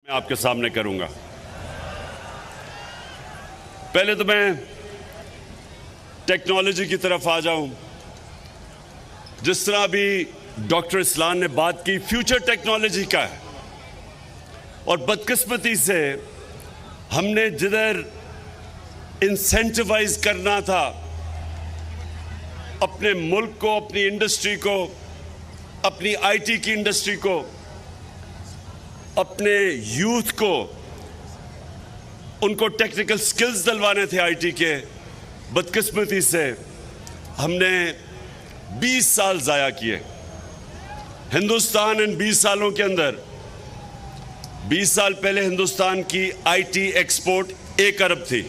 आपके सामने करूंगा। पहले तो मैं टेक्नोलॉजी की तरफ आ जाऊं। जिस तरह अभी डॉक्टर इस्लान ने बात की, फ्यूचर टेक्नोलॉजी का है और बदकिस्मती से हमने जिधर इंसेंटिवाइज करना था अपने मुल्क को, अपनी इंडस्ट्री को, अपनी आईटी की इंडस्ट्री को, अपने यूथ को, उनको टेक्निकल स्किल्स दिलवाने थे आईटी के, बदकिस्मती से हमने 20 साल ज़ाया किए। हिंदुस्तान इन 20 सालों के अंदर, 20 साल पहले हिंदुस्तान की आईटी एक्सपोर्ट 1 अरब थी,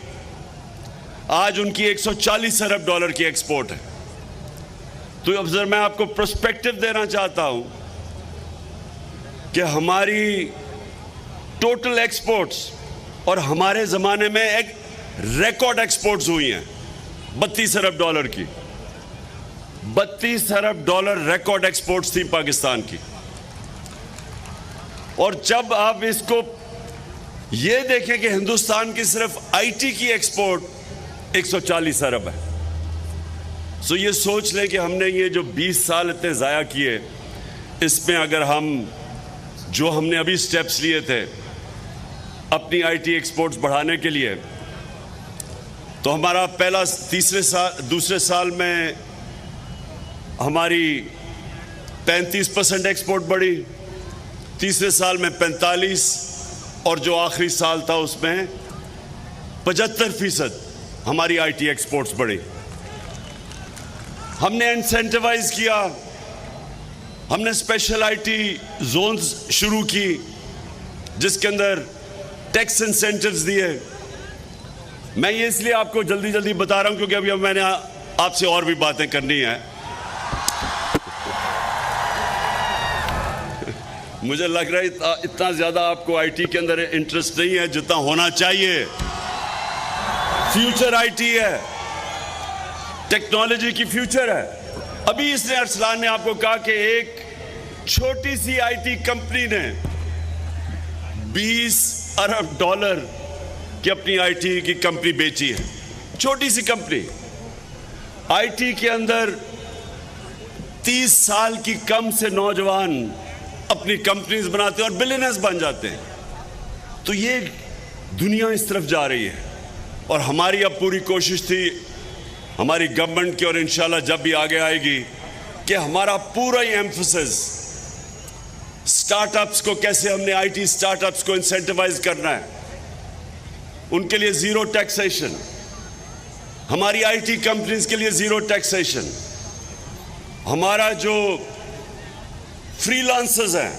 आज उनकी 140 अरब डॉलर की एक्सपोर्ट है। तो अब जरा मैं आपको पर्सपेक्टिव देना चाहता हूं कि हमारी टोटल एक्सपोर्ट्स और हमारे ज़माने में एक रिकॉर्ड एक्सपोर्ट्स हुई हैं 32 अरब डॉलर की। 32 अरब डॉलर रिकॉर्ड एक्सपोर्ट्स थी पाकिस्तान की। और जब आप इसको ये देखें कि हिंदुस्तान की सिर्फ आईटी की एक्सपोर्ट 140 अरब है, सो ये सोच लें कि हमने ये जो 20 साल इतने ज़ाया किए, इसमें अगर हमने अभी स्टेप्स लिए थे अपनी आईटी एक्सपोर्ट्स बढ़ाने के लिए, तो हमारा दूसरे साल में हमारी 35% एक्सपोर्ट बढ़ी, तीसरे साल में 45, और जो आखिरी साल था उसमें 75% हमारी आईटी एक्सपोर्ट्स बढ़ी। हमने इंसेंटिवाइज किया, हमने स्पेशल आईटी जोन्स शुरू की जिसके अंदर टैक्स इंसेंटिव्स दिए। मैं ये इसलिए आपको जल्दी जल्दी बता रहा हूं क्योंकि अभी मैंने आपसे और भी बातें करनी है। मुझे लग रहा है इतना ज्यादा आपको आईटी के अंदर इंटरेस्ट नहीं है जितना होना चाहिए। फ्यूचर आईटी है, टेक्नोलॉजी की फ्यूचर है। अभी इसने अरसलान ने आपको कहा कि एक छोटी सी आईटी कंपनी ने 20 अरब डॉलर की अपनी आईटी की कंपनी बेची है। छोटी सी कंपनी, आईटी के अंदर 30 साल की कम से नौजवान अपनी कंपनीज बनाते हैं और बिलियनर्स बन जाते हैं। तो ये दुनिया इस तरफ जा रही है और हमारी अब पूरी कोशिश थी हमारी गवर्नमेंट की, और इंशाल्लाह जब भी आगे आएगी, कि हमारा पूरा ही एम्फेसिस स्टार्टअप्स को, कैसे हमने आईटी स्टार्टअप्स को इंसेंटिवाइज करना है, उनके लिए जीरो टैक्सेशन, हमारी आईटी कंपनीज के लिए जीरो टैक्सेशन, हमारा जो फ्रीलांसर्स हैं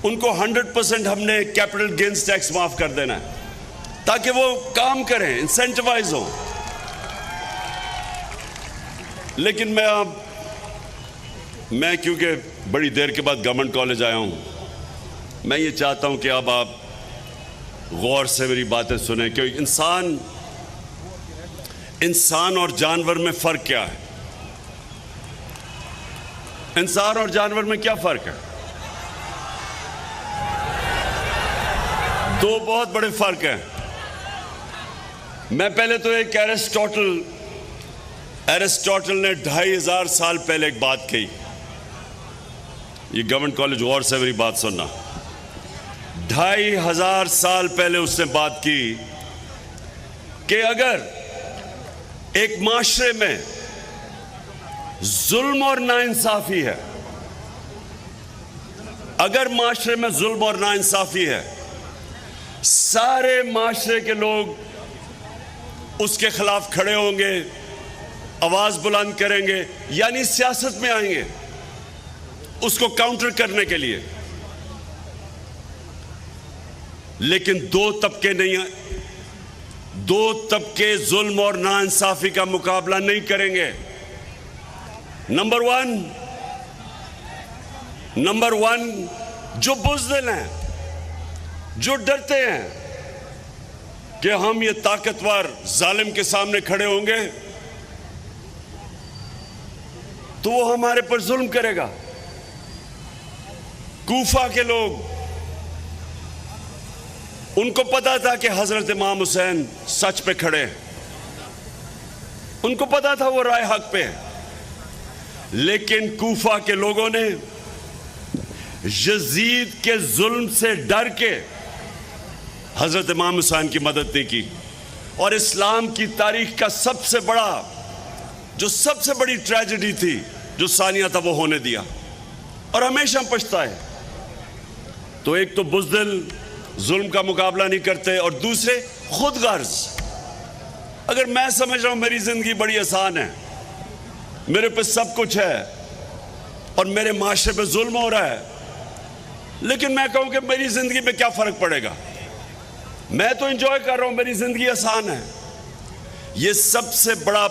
उनको 100% हमने कैपिटल गेन्स टैक्स माफ कर देना है ताकि वो काम करें, इंसेंटिवाइज हो। लेकिन मैं क्योंकि बड़ी देर के बाद गवर्नमेंट कॉलेज आया हूं, मैं ये चाहता हूं कि अब आप गौर से मेरी बातें सुने कि इंसान और जानवर में फर्क क्या है। इंसान और जानवर में क्या फर्क है? दो बहुत बड़े फर्क हैं। मैं पहले तो एक एरिस्टोटल ने 2500 साल पहले एक बात कही। ये गवर्नमेंट कॉलेज गौर से मेरी बात सुनना। 2500 साल पहले उसने बात की कि अगर एक माशरे में जुल्म और नाइंसाफी है, अगर माशरे में जुल्म और नाइंसाफी है, सारे माशरे के लोग उसके खिलाफ खड़े होंगे, आवाज बुलंद करेंगे, यानी सियासत में आएंगे उसको काउंटर करने के लिए। लेकिन दो तबके जुल्म और नाइंसाफी का मुकाबला नहीं करेंगे। नंबर वन जो बुज़दिल हैं, जो डरते हैं कि हम ये ताकतवर जालिम के सामने खड़े होंगे तो वो हमारे पर जुल्म करेगा। कूफा के लोग उनको पता था कि हजरत इमाम हुसैन सच पे खड़े हैं, उनको पता था वो राय हक पे है। लेकिन कूफा के लोगों ने यजीद के जुल्म से डर के हजरत इमाम हुसैन की मदद नहीं की, और इस्लाम की तारीख का सबसे बड़ी ट्रेजेडी थी जो सानिया था वो होने दिया, और हमेशा पछताए। तो एक तो बुज़दिल, जुल्म का मुकाबला नहीं करते, और दूसरे खुद गर्ज। अगर मैं समझ रहा हूं मेरी जिंदगी बड़ी आसान है, मेरे पे सब कुछ है और मेरे माशरे पे जुल्म हो रहा है, लेकिन मैं कहूं कि मेरी जिंदगी में क्या फर्क पड़ेगा, मैं तो एंजॉय कर रहा हूं, मेरी जिंदगी आसान है, ये सबसे बड़ा